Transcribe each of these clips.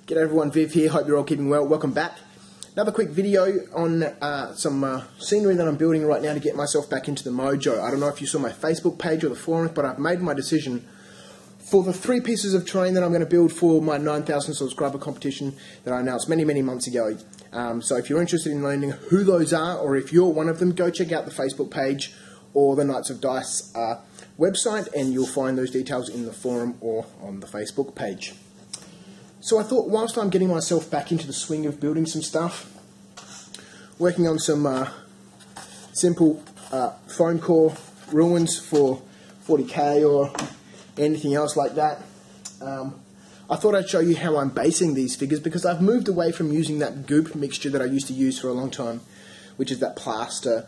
G'day everyone, Viv here, hope you're all keeping well. Welcome back. Another quick video on some scenery that I'm building right now to get myself back into the mojo. I don't know if you saw my Facebook page or the forums, but I've made my decision for the 3 pieces of terrain that I'm going to build for my 9,000 subscriber competition that I announced many months ago. So if you're interested in learning who those are, or if you're one of them, go check out the Facebook page or the Knights of Dice website, and you'll find those details in the forum or on the Facebook page. So I thought, whilst I'm getting myself back into the swing of building some stuff, working on some simple foam core ruins for 40k or anything else like that, I thought I'd show you how I'm basing these figures, because I've moved away from using that goop mixture that I used to use for a long time, which is that plaster,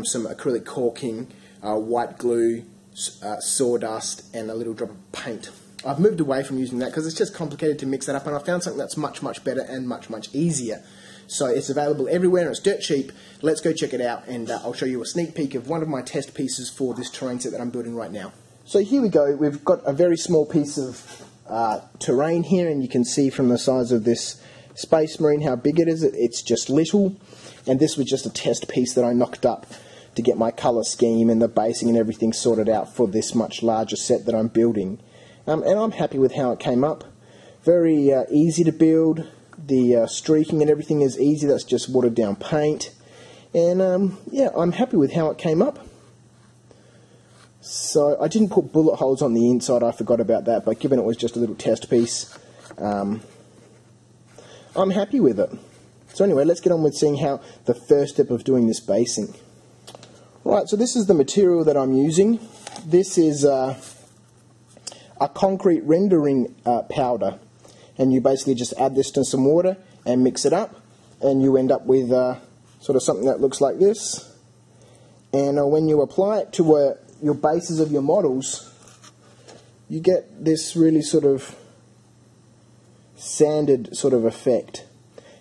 some acrylic caulking, white glue, sawdust, and a little drop of paint. I've moved away from using that because it's just complicated to mix that up, and I found something that's much better and much easier. So it's available everywhere and it's dirt cheap. Let's go check it out, and I'll show you a sneak peek of one of my test pieces for this terrain set that I'm building right now. So here we go. We've got a very small piece of terrain here, and you can see from the size of this Space Marine how big it is. It's just little, and this was just a test piece that I knocked up to get my colour scheme and the basing and everything sorted out for this much larger set that I'm building. And I'm happy with how it came up. Very easy to build. The streaking and everything is easy. That's just watered down paint. And yeah, I'm happy with how it came up. So I didn't put bullet holes on the inside. I forgot about that. But given it was just a little test piece, I'm happy with it. So anyway, let's get on with seeing how the first step of doing this basing. Right, so this is the material that I'm using. This is a concrete rendering powder, and you basically just add this to some water and mix it up, and you end up with sort of something that looks like this. And when you apply it to your bases of your models, you get this really sort of sanded sort of effect,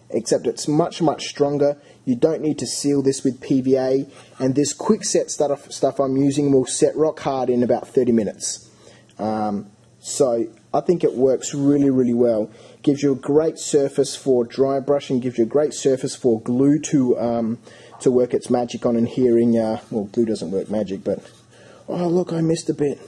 except it's much stronger. You don't need to seal this with PVA, and this quick set stuff I'm using will set rock hard in about 30 minutes. So I think it works really well. Gives you a great surface for dry brushing, gives you a great surface for glue to work its magic on, and hearing, well, glue doesn't work magic, but, oh look, I missed a bit.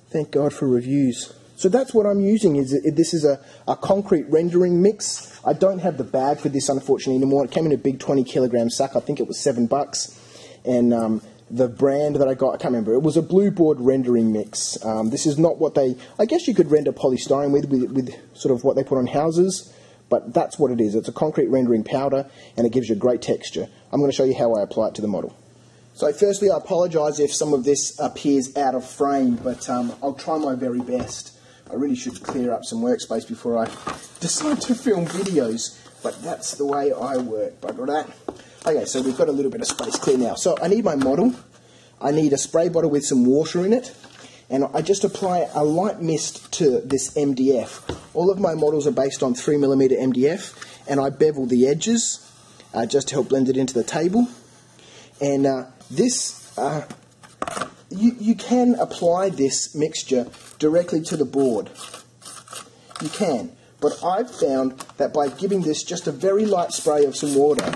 Thank God for reviews. So that's what I'm using. This is a concrete rendering mix. I don't have the bag for this, unfortunately, anymore. It came in a big 20 kilogram sack. I think it was $7. And the brand that I got, I can't remember. It was a blue board rendering mix. This is not what they, I guess you could render polystyrene with sort of what they put on houses, but that's what it is. It's a concrete rendering powder, and it gives you a great texture. I'm going to show you how I apply it to the model. So firstly, I apologise if some of this appears out of frame, but I'll try my very best. I really should clear up some workspace before I decide to film videos, but that's the way I work. Bugger that. Okay, so we've got a little bit of space clear now. So I need my model. I need a spray bottle with some water in it, and I just apply a light mist to this MDF. All of my models are based on 3mm MDF, and I bevel the edges just to help blend it into the table. And you can apply this mixture directly to the board. You can, but I've found that by giving this just a very light spray of some water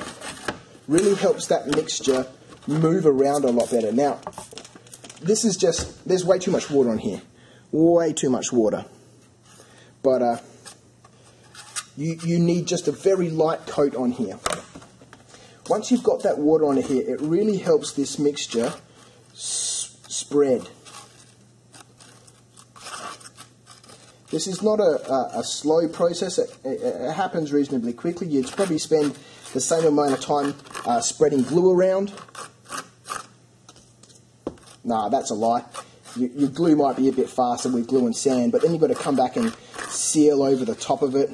really helps that mixture move around a lot better. Now, this is just, there's way too much water on here. Way too much water. But you need just a very light coat on here. Once you've got that water on here, it really helps this mixture spread. This is not a slow process. It happens reasonably quickly. You'd probably spend the same amount of time spreading glue around. Nah, that's a lie. Your glue might be a bit faster with glue and sand, but then you've got to come back and seal over the top of it.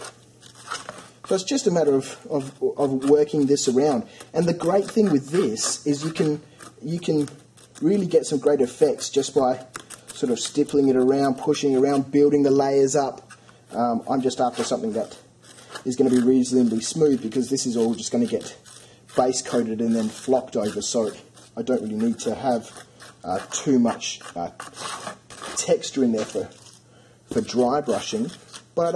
So it's just a matter of working this around. And the great thing with this is you can really get some great effects just by sort of stippling it around, pushing around, building the layers up. I'm just after something that is going to be reasonably smooth, because this is all just going to get base coated and then flocked over, so I don't really need to have too much texture in there for dry brushing. But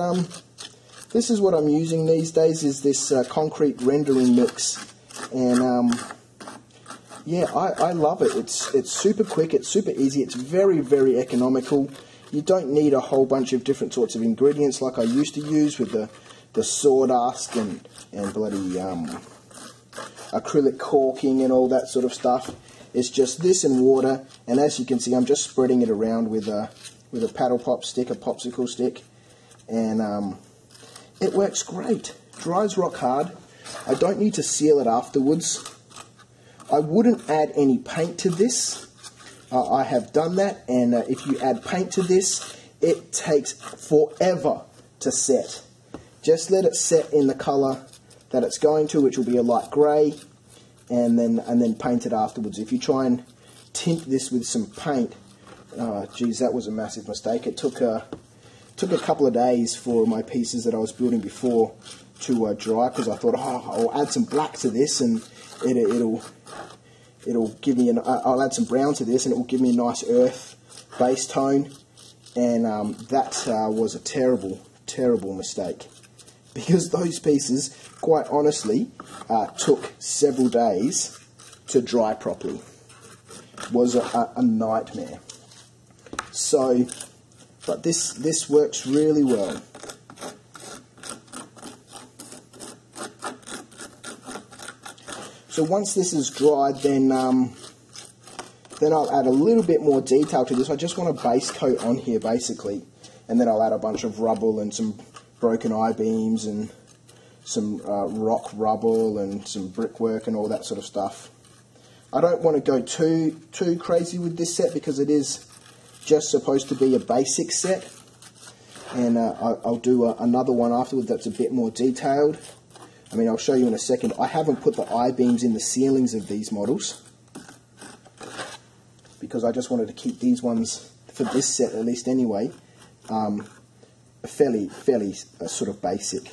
this is what I'm using these days, is this concrete rendering mix. And yeah, I love it. It's super quick, it's super easy, it's very, very economical. You don't need a whole bunch of different sorts of ingredients like I used to use with the sawdust and bloody acrylic caulking and all that sort of stuff. It's just this and water, and as you can see, I'm just spreading it around with a paddle pop stick, a popsicle stick, and it works great. Dries rock hard. I don't need to seal it afterwards. I wouldn't add any paint to this. I have done that, and if you add paint to this, it takes forever to set. Just let it set in the colour that it's going to, which will be a light grey, and then paint it afterwards. If you try and tint this with some paint, geez, that was a massive mistake. It took a couple of days for my pieces that I was building before to dry, because I thought, oh, I'll add some black to this and it'll give me I'll add some brown to this and it will give me a nice earth base tone, and that was a terrible, terrible mistake, because those pieces, quite honestly, took several days to dry properly. It was a nightmare. So, but this works really well. So once this is dried, then I'll add a little bit more detail to this. I just want a base coat on here, basically, and then I'll add a bunch of rubble and some broken I-beams and some rock rubble and some brickwork and all that sort of stuff. I don't want to go too crazy with this set, because it is just supposed to be a basic set, and I'll do another one afterwards that's a bit more detailed. I mean, I'll show you in a second. I haven't put the I-beams in the ceilings of these models, because I just wanted to keep these ones, for this set at least anyway, fairly sort of basic.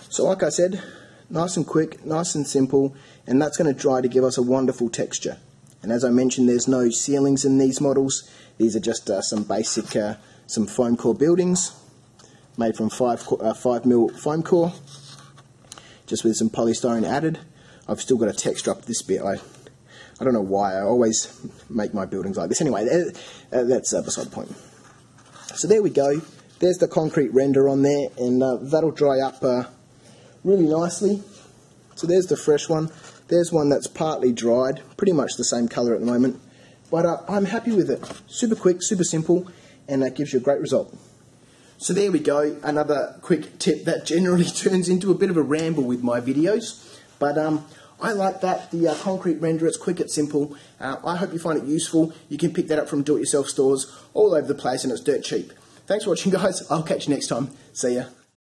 So like I said, nice and quick, nice and simple, and that's going to dry to give us a wonderful texture. And as I mentioned, there's no ceilings in these models. These are just some basic, some foam core buildings made from 5mm foam core, just with some polystyrene added. I've still got a texture up this bit. I don't know why, I always make my buildings like this. Anyway, that's beside the point. So there we go. There's the concrete render on there, and that'll dry up really nicely. So there's the fresh one. There's one that's partly dried, pretty much the same colour at the moment. But I'm happy with it. Super quick, super simple, and that gives you a great result. So there we go, another quick tip that generally turns into a bit of a ramble with my videos. But I like that, the concrete render, it's quick, it's simple. I hope you find it useful. You can pick that up from do-it-yourself stores all over the place, and it's dirt cheap. Thanks for watching, guys. I'll catch you next time. See ya.